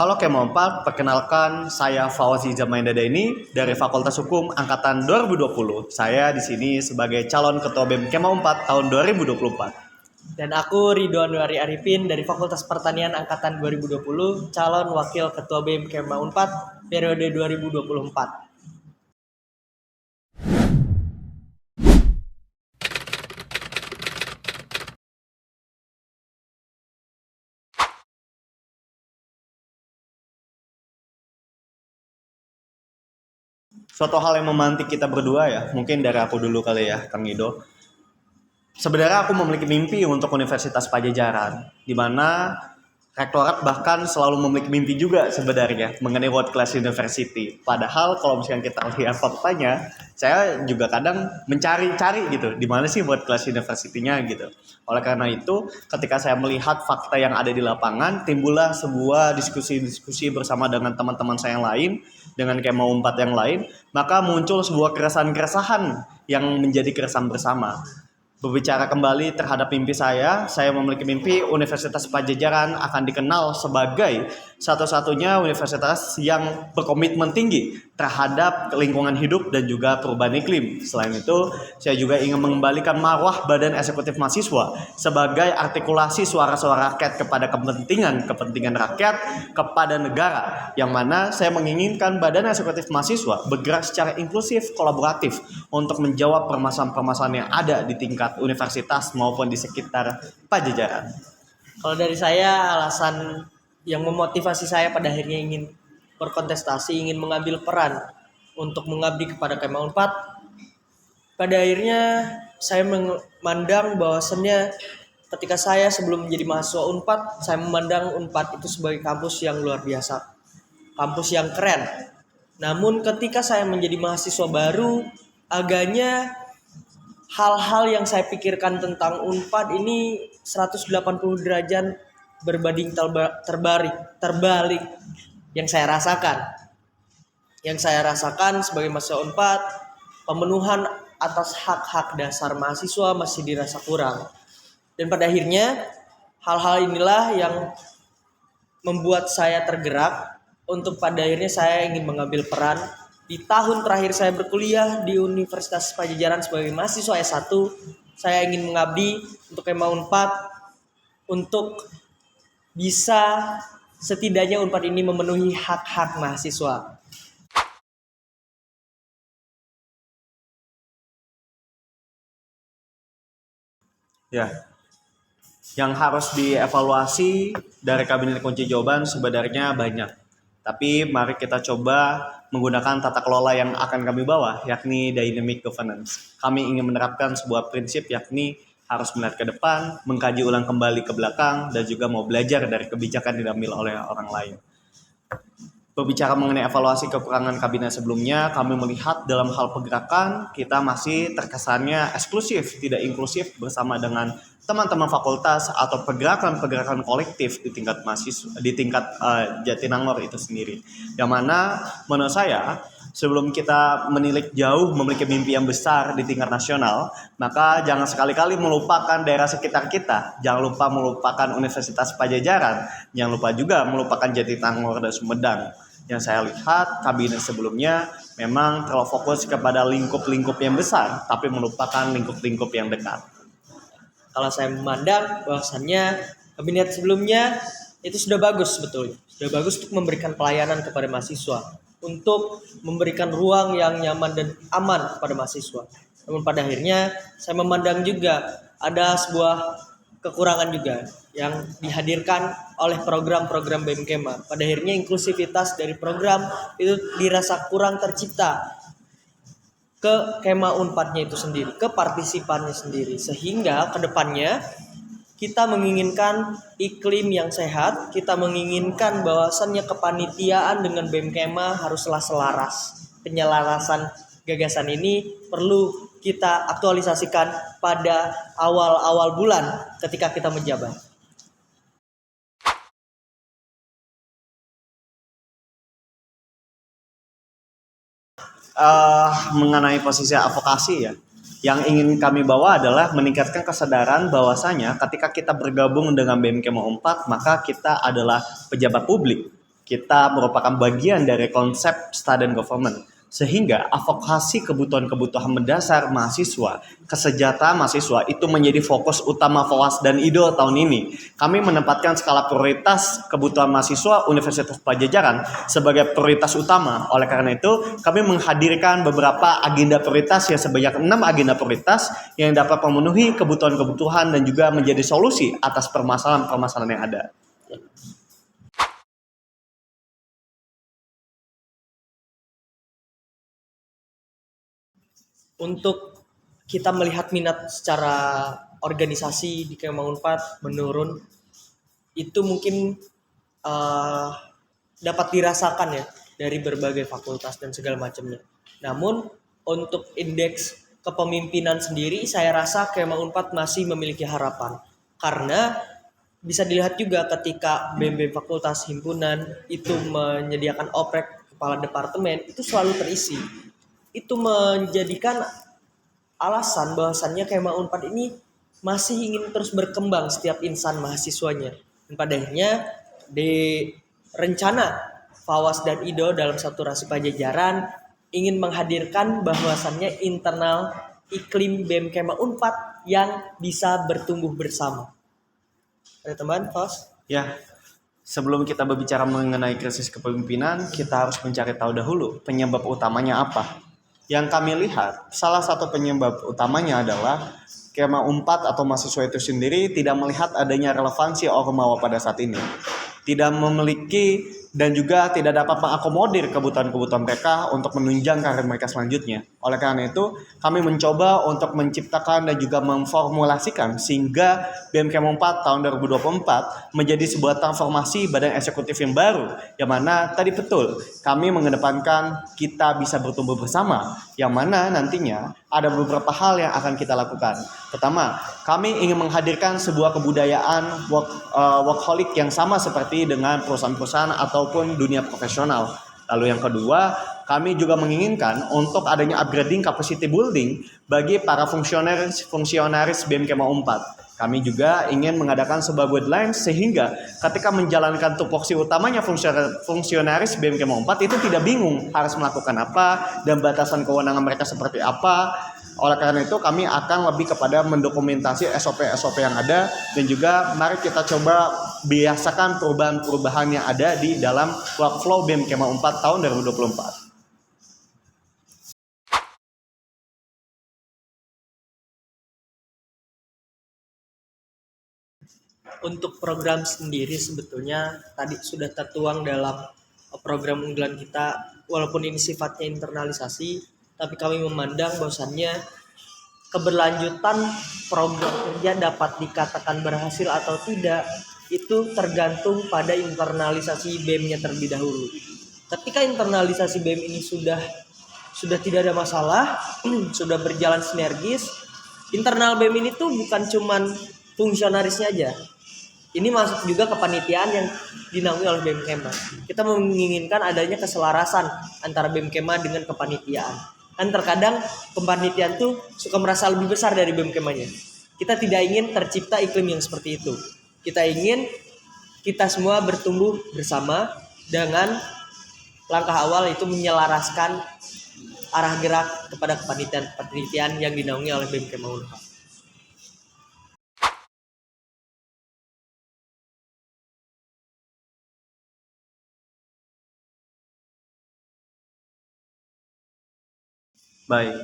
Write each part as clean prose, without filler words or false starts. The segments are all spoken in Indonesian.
Halo Kemo 4, perkenalkan saya Fauzi Jamaindada ini dari Fakultas Hukum Angkatan 2020. Saya di sini sebagai calon Ketua BEM Kemo 4 tahun 2024. Dan aku Ridwan Wari Arifin dari Fakultas Pertanian Angkatan 2020, calon Wakil Ketua BEM Kema 4 periode 2024. Suatu hal yang memantik kita berdua ya, mungkin dari aku dulu kali ya, Kang Ido. Sebenarnya aku memiliki mimpi untuk Universitas Pajajaran, di mana rektorat bahkan selalu memiliki mimpi juga sebenarnya mengenai World Class University. Padahal kalau misalkan kita lihat faktanya, saya juga kadang mencari-cari gitu, di mana sih World Class University-nya gitu. Oleh karena itu, ketika saya melihat fakta yang ada di lapangan, timbullah sebuah diskusi-diskusi bersama dengan teman-teman saya yang lain, dengan Kema 4 yang lain, maka muncul sebuah keresahan-keresahan yang menjadi keresahan bersama. Berbicara kembali terhadap mimpi saya memiliki mimpi Universitas Pajajaran akan dikenal sebagai satu-satunya universitas yang berkomitmen tinggi terhadap lingkungan hidup dan juga perubahan iklim. Selain itu, saya juga ingin mengembalikan marwah Badan Eksekutif Mahasiswa sebagai artikulasi suara-suara rakyat kepada kepentingan rakyat, kepada negara, yang mana saya menginginkan Badan Eksekutif Mahasiswa bergerak secara inklusif, kolaboratif untuk menjawab permasalahan-permasalahan yang ada di tingkat universitas maupun di sekitar Pajajaran. Kalau dari saya, alasan yang memotivasi saya pada akhirnya ingin berkontestasi, ingin mengambil peran untuk mengabdi kepada Kema 4, pada akhirnya saya memandang bahwasannya ketika saya sebelum menjadi mahasiswa Unpad, saya memandang Unpad itu sebagai kampus yang luar biasa, kampus yang keren. Namun ketika saya menjadi mahasiswa baru, agaknya hal-hal yang saya pikirkan tentang Unpad ini 180 derajat berbanding terbalik yang saya rasakan. Yang saya rasakan sebagai mahasiswa Unpad, pemenuhan atas hak-hak dasar mahasiswa masih dirasa kurang. Dan pada akhirnya hal-hal inilah yang membuat saya tergerak untuk pada akhirnya saya ingin mengambil peran di tahun terakhir saya berkuliah di Universitas Pajajaran sebagai mahasiswa S1. Saya ingin mengabdi untuk Kema 4 untuk bisa setidaknya Unpad ini memenuhi hak-hak mahasiswa. Ya, yang harus dievaluasi dari kabinet kunci jawaban sebenarnya banyak. Tapi mari kita coba menggunakan tata kelola yang akan kami bawa, yakni dynamic governance. Kami ingin menerapkan sebuah prinsip yakni harus melihat ke depan, mengkaji ulang kembali ke belakang, dan juga mau belajar dari kebijakan yang diambil oleh orang lain. Berbicara mengenai evaluasi kekurangan kabinet sebelumnya, kami melihat dalam hal pergerakan kita masih terkesannya eksklusif, tidak inklusif bersama dengan teman-teman fakultas atau pergerakan-pergerakan kolektif di tingkat mahasiswa, di tingkat Jatinangor itu sendiri. Yang mana menurut saya sebelum kita menilik jauh memiliki mimpi yang besar di tingkat nasional, maka jangan sekali-kali melupakan daerah sekitar kita. Jangan lupa melupakan Universitas Pajajaran, jangan lupa juga melupakan Jatinangor dan Sumedang. Yang saya lihat kabinet sebelumnya memang terlalu fokus kepada lingkup-lingkup yang besar, tapi melupakan lingkup-lingkup yang dekat. Kalau saya memandang bahwasannya kabinet sebelumnya itu sudah bagus, betul, sudah bagus untuk memberikan pelayanan kepada mahasiswa, untuk memberikan ruang yang nyaman dan aman kepada mahasiswa. Namun pada akhirnya saya memandang juga ada sebuah kekurangan juga yang dihadirkan oleh program-program BEM Kema. Pada akhirnya inklusivitas dari program itu dirasa kurang tercipta ke Kema Unpadnya itu sendiri, ke partisipannya sendiri. Sehingga kedepannya kita menginginkan iklim yang sehat, kita menginginkan bahwasannya kepanitiaan dengan BEM Kema haruslah selaras. Penyelarasan gagasan ini perlu kita aktualisasikan pada awal-awal bulan ketika kita menjabat. Mengenai posisi advokasi ya, yang ingin kami bawa adalah meningkatkan kesadaran bahwasanya ketika kita bergabung dengan BEM Kema 4, maka kita adalah pejabat publik. kita merupakan bagian dari konsep student government, sehingga advokasi kebutuhan-kebutuhan mendasar mahasiswa, kesejahteraan mahasiswa itu menjadi fokus utama FOAS dan IDO tahun ini. Kami menempatkan skala prioritas kebutuhan mahasiswa Universitas Padjadjaran sebagai prioritas utama. Oleh karena itu, kami menghadirkan beberapa agenda prioritas yang sebanyak 6 agenda prioritas yang dapat memenuhi kebutuhan-kebutuhan dan juga menjadi solusi atas permasalahan-permasalahan yang ada. Untuk kita melihat minat secara organisasi di Kema Unpad menurun, itu mungkin eh, dapat dirasakan ya dari berbagai fakultas dan segala macamnya. Namun untuk indeks kepemimpinan sendiri saya rasa Kema Unpad masih memiliki harapan, karena bisa dilihat juga ketika BEM fakultas himpunan itu menyediakan oprek kepala departemen itu selalu terisi. Itu menjadikan alasan bahwasannya Kema Unpad ini masih ingin terus berkembang setiap insan mahasiswanya. Dan pada akhirnya di rencana FAWAS dan IDO dalam saturasi Padjadjaran ingin menghadirkan bahwasannya internal iklim BEM Kema Unpad yang bisa bertumbuh bersama. Ada teman, FAWAS? Ya, sebelum kita berbicara mengenai krisis kepemimpinan, kita harus mencari tahu dahulu penyebab utamanya apa. Yang kami lihat, salah satu penyebab utamanya adalah Kema Unpad atau mahasiswa itu sendiri tidak melihat adanya relevansi Ormawa pada saat ini. Tidak memiliki dan juga tidak dapat mengakomodir kebutuhan-kebutuhan mereka untuk menunjang karir mereka selanjutnya. Oleh karena itu, kami mencoba untuk menciptakan dan juga memformulasikan sehingga BMK 4 tahun 2024 menjadi sebuah transformasi badan eksekutif yang baru, yang mana tadi betul kami mengedepankan kita bisa bertumbuh bersama, yang mana nantinya ada beberapa hal yang akan kita lakukan. Pertama, kami ingin menghadirkan sebuah kebudayaan workaholic yang sama seperti dengan perusahaan-perusahaan ataupun dunia profesional. Lalu yang kedua, kami juga menginginkan untuk adanya upgrading capacity building bagi para fungsionaris BEM Kema 4. Kami juga ingin mengadakan sebuah guideline sehingga ketika menjalankan tupoksi utamanya fungsionaris BEM Kema 4 itu tidak bingung harus melakukan apa dan batasan kewenangan mereka seperti apa. Oleh karena itu kami akan lebih kepada mendokumentasi SOP-SOP yang ada dan juga mari kita coba biasakan perubahan-perubahan yang ada di dalam workflow BEM Kema 4 tahun 2024. Untuk program sendiri sebetulnya tadi sudah tertuang dalam program unggulan kita, walaupun ini sifatnya internalisasi, tapi kami memandang bahwasannya keberlanjutan program kerja dapat dikatakan berhasil atau tidak itu tergantung pada internalisasi BEM-nya terlebih dahulu. Ketika internalisasi BEM ini sudah tidak ada masalah, sudah berjalan sinergis, internal BEM ini tuh bukan cuman fungsionarisnya aja. Ini masuk juga kepanitiaan yang dinaungi oleh BEM Kema. Kita menginginkan adanya keselarasan antara BEM Kema dengan kepanitiaan. Kan terkadang kepanitiaan tuh suka merasa lebih besar dari BEM Kemanya. Kita tidak ingin tercipta iklim yang seperti itu. Kita ingin kita semua bertumbuh bersama dengan langkah awal itu menyelaraskan arah gerak kepada kepanitiaan yang dinaungi oleh BEM Kema Unpad. Baik,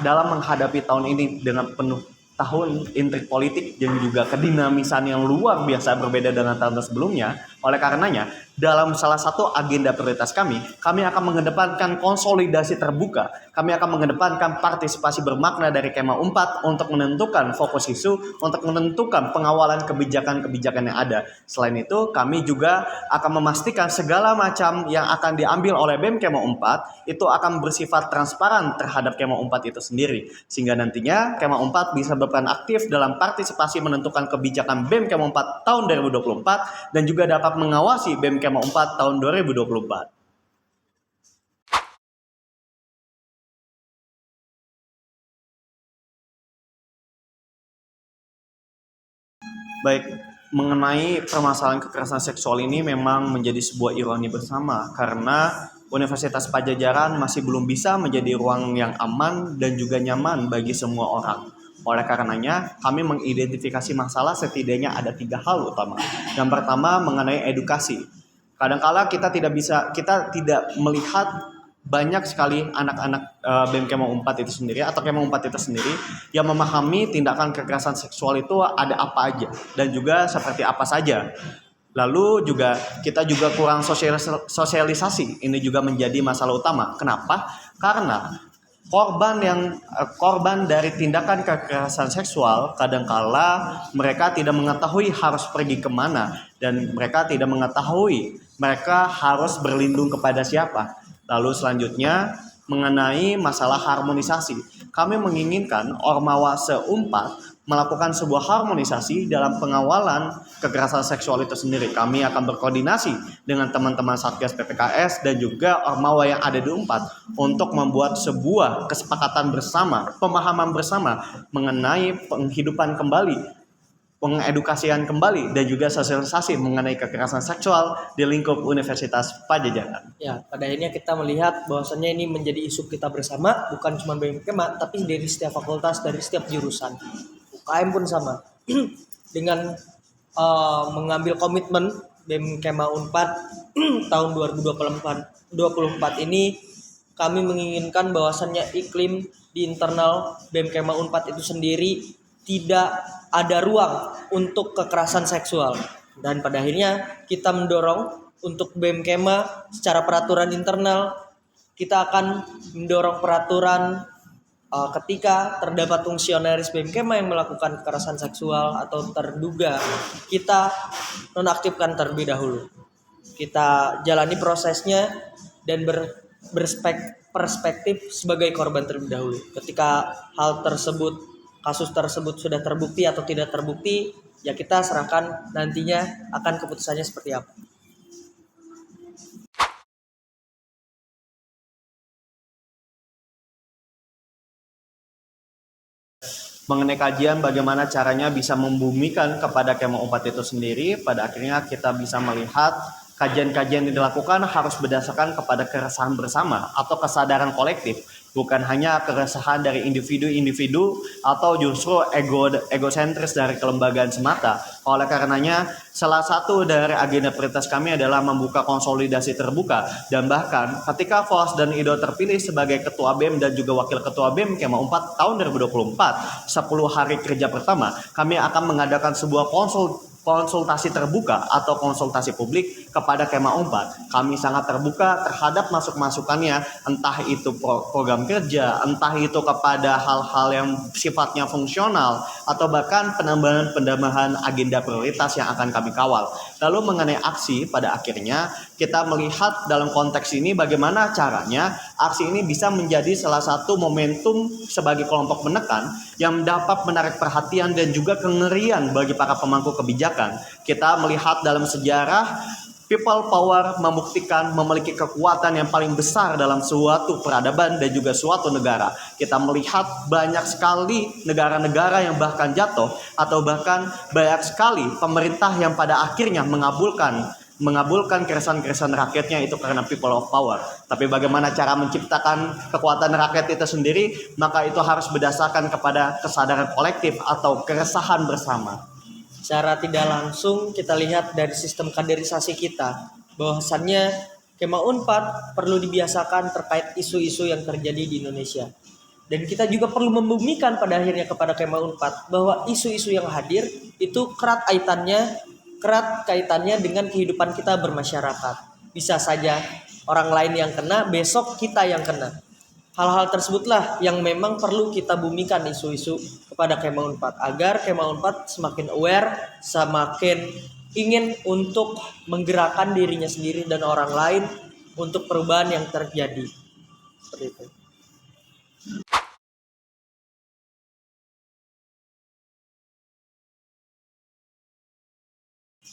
dalam menghadapi tahun ini dengan penuh tahun intrik politik dan juga kedinamisan yang luar biasa berbeda dengan tahun sebelumnya. Oleh karenanya, dalam salah satu agenda prioritas kami akan mengedepankan konsolidasi terbuka. Kami akan mengedepankan partisipasi bermakna dari Kema 4 untuk menentukan fokus isu, untuk menentukan pengawalan kebijakan-kebijakan yang ada. Selain itu, kami juga akan memastikan segala macam yang akan diambil oleh BEM Kema 4 itu akan bersifat transparan terhadap Kema 4 itu sendiri. Sehingga nantinya Kema 4 bisa berperan aktif dalam partisipasi menentukan kebijakan BEM Kema 4 tahun 2024 dan juga dapat mengawasi BEM Kema 4 tahun 2024. Baik, mengenai permasalahan kekerasan seksual ini memang menjadi sebuah ironi bersama karena Universitas Pajajaran masih belum bisa menjadi ruang yang aman dan juga nyaman bagi semua orang. Oleh karenanya, kami mengidentifikasi masalah setidaknya ada 3 hal utama. Yang pertama mengenai edukasi. Kadangkala kita tidak melihat banyak sekali anak-anak BEM Kema 4 itu sendiri atau Kema 4 itu sendiri yang memahami tindakan kekerasan seksual itu ada apa aja dan juga seperti apa saja. Lalu juga kita juga kurang sosialisasi. Ini juga menjadi masalah utama. Kenapa? Karena korban dari tindakan kekerasan seksual kadangkala mereka tidak mengetahui harus pergi kemana dan mereka tidak mengetahui mereka harus berlindung kepada siapa. Lalu selanjutnya mengenai masalah harmonisasi. Kami menginginkan Ormawa se-4 melakukan sebuah harmonisasi dalam pengawalan kekerasan seksual itu sendiri. Kami akan berkoordinasi dengan teman-teman Satgas PPKS dan juga Ormawa yang ada di 4 untuk membuat sebuah kesepakatan bersama, pemahaman bersama mengenai penghidupan kembali, pengedukasian kembali dan juga sosialisasi mengenai kekerasan seksual di lingkup Universitas Pajajaran. Ya, pada akhirnya kita melihat bahwasannya ini menjadi isu kita bersama, bukan cuma BEM Kema, tapi dari setiap fakultas, dari setiap jurusan. UKM pun sama. Dengan mengambil komitmen BEM Kema Unpad tahun 2024 ini, kami menginginkan bahwasannya iklim di internal BEM Kema Unpad itu sendiri tidak ada ruang untuk kekerasan seksual. Dan pada akhirnya kita mendorong untuk BEM Kema secara peraturan internal, kita akan mendorong peraturan ketika terdapat fungsionaris BEM Kema yang melakukan kekerasan seksual atau terduga, kita nonaktifkan terlebih dahulu. Kita jalani prosesnya dan berperspektif sebagai korban terlebih dahulu. Ketika kasus tersebut sudah terbukti atau tidak terbukti, ya kita serahkan nantinya akan keputusannya seperti apa. Mengenai kajian bagaimana caranya bisa membumikan kepada Kema 4 itu sendiri, pada akhirnya kita bisa melihat kajian-kajian yang dilakukan harus berdasarkan kepada keresahan bersama atau kesadaran kolektif, bukan hanya keresahan dari individu-individu atau justru egosentris dari kelembagaan semata. Oleh karenanya, salah satu dari agenda prioritas kami adalah membuka konsolidasi terbuka, dan bahkan ketika Fos dan Ido terpilih sebagai Ketua BEM dan juga Wakil Ketua BEM Kema 4 tahun 2024, 10 hari kerja pertama, kami akan mengadakan sebuah konsultasi terbuka atau konsultasi publik kepada Kema 4. Kami sangat terbuka terhadap masukannya, entah itu program kerja, entah itu kepada hal-hal yang sifatnya fungsional, atau bahkan penambahan agenda prioritas yang akan kami kawal. Lalu mengenai aksi, pada akhirnya kita melihat dalam konteks ini bagaimana caranya aksi ini bisa menjadi salah satu momentum sebagai kelompok menekan yang dapat menarik perhatian dan juga kengerian bagi para pemangku kebijakan. Kita melihat dalam sejarah people power membuktikan memiliki kekuatan yang paling besar dalam suatu peradaban dan juga suatu negara. Kita melihat banyak sekali negara-negara yang bahkan jatuh atau bahkan banyak sekali pemerintah yang pada akhirnya mengabulkan keresahan-keresahan rakyatnya itu karena people of power. Tapi bagaimana cara menciptakan kekuatan rakyat itu sendiri, maka itu harus berdasarkan kepada kesadaran kolektif atau keresahan bersama. Secara tidak langsung kita lihat dari sistem kaderisasi kita, bahwasannya Kema Unpad perlu dibiasakan terkait isu-isu yang terjadi di Indonesia. Dan kita juga perlu membumikan pada akhirnya kepada Kema Unpad bahwa isu-isu yang hadir itu erat kaitannya dengan kehidupan kita bermasyarakat. Bisa saja orang lain yang kena, besok kita yang kena. Hal-hal tersebutlah yang memang perlu kita bumikan isu-isu kepada Kema Unpad agar Kema Unpad semakin aware, semakin ingin untuk menggerakkan dirinya sendiri dan orang lain untuk perubahan yang terjadi. Seperti itu.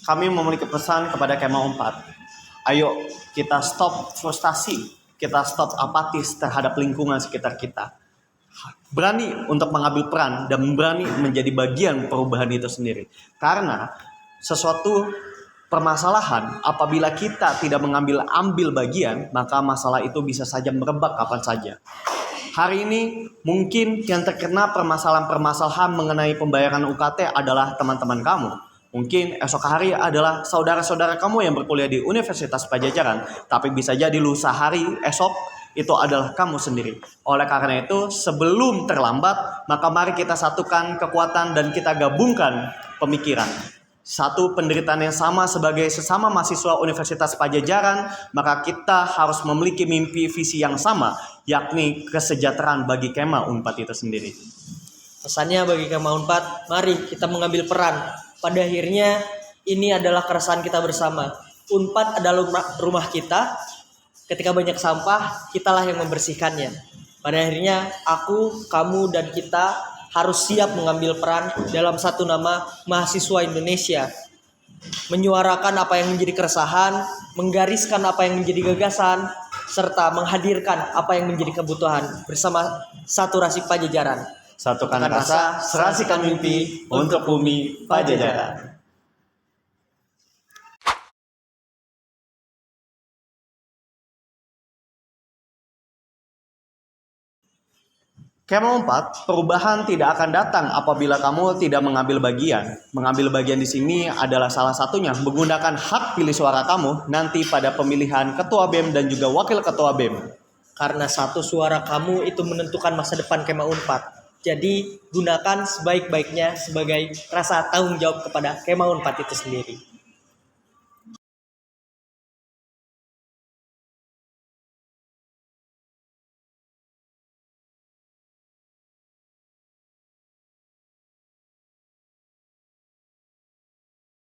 Kami memiliki pesan kepada Kema 4. Ayo kita stop frustasi. Kita stop apatis terhadap lingkungan sekitar kita. Berani untuk mengambil peran dan berani menjadi bagian perubahan itu sendiri. Karena sesuatu permasalahan, apabila kita tidak ambil bagian, maka masalah itu bisa saja merebak kapan saja. Hari ini mungkin yang terkena permasalahan-permasalahan mengenai pembayaran UKT adalah teman-teman kamu. Mungkin esok hari adalah saudara-saudara kamu yang berkuliah di Universitas Pajajaran, tapi bisa jadi lusa hari esok itu adalah kamu sendiri. Oleh karena itu, sebelum terlambat, maka mari kita satukan kekuatan dan kita gabungkan pemikiran. Satu penderitaan yang sama sebagai sesama mahasiswa Universitas Pajajaran, maka kita harus memiliki mimpi visi yang sama, yakni kesejahteraan bagi Kema Unpad itu sendiri. Pesannya bagi Kema Unpad, mari kita mengambil peran. Pada akhirnya ini adalah keresahan kita bersama. Unpad adalah rumah kita. Ketika banyak sampah, kitalah yang membersihkannya. Pada akhirnya aku, kamu, dan kita harus siap mengambil peran dalam satu nama mahasiswa Indonesia. Menyuarakan apa yang menjadi keresahan, menggariskan apa yang menjadi gagasan, serta menghadirkan apa yang menjadi kebutuhan bersama satu Rasik Pajajaran. Satukan rasa, serasikan mimpi untuk bumi Pajajaran. Kema Unpad, perubahan tidak akan datang apabila kamu tidak mengambil bagian. Mengambil bagian di sini adalah salah satunya menggunakan hak pilih suara kamu nanti pada pemilihan ketua BEM dan juga wakil ketua BEM. Karena satu suara kamu itu menentukan masa depan Kema Unpad. Jadi gunakan sebaik-baiknya sebagai rasa tanggung jawab kepada Kema Unpad itu sendiri.